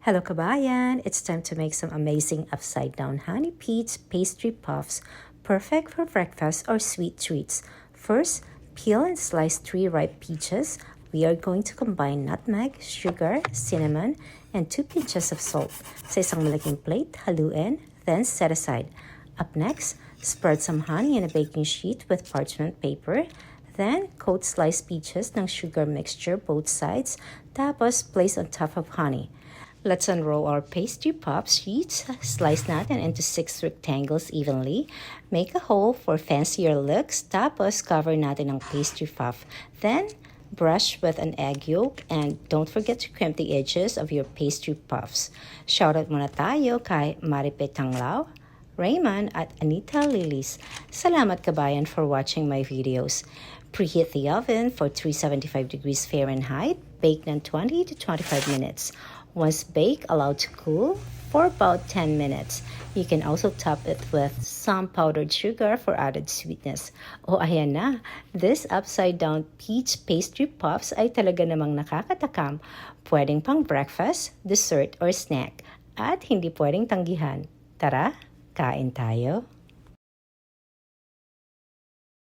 Hello kabayan! It's time to make some amazing upside-down honey peach pastry puffs, perfect for breakfast or sweet treats. First, peel and slice 3 ripe peaches. We are going to combine nutmeg, sugar, cinnamon, and 2 pinches of salt. Sa isang malaking plate, haluin, then set aside. Up next, spread some honey in a baking sheet with parchment paper. Then, coat sliced peaches ng sugar mixture both sides, tapos place on top of honey. Let's unroll our pastry puff sheets. Slice natin into 6 rectangles evenly. Make a hole for fancier looks. Tapos cover natin ng pastry puff. Then brush with an egg yolk and don't forget to crimp the edges of your pastry puffs. Shoutout muna tayo kay Maripe Tanglao, Raymond at Anita Lilis. Salamat kabayan for watching my videos. Preheat the oven for 375 degrees Fahrenheit. Bake ng 20 to 25 minutes. Once baked, allow to cool for about 10 minutes. You can also top it with some powdered sugar for added sweetness. O ayan na, this upside-down peach pastry puffs ay talaga namang nakakatakam. Pwedeng pang breakfast, dessert, or snack. At hindi pwedeng tanggihan. Tara, kain tayo!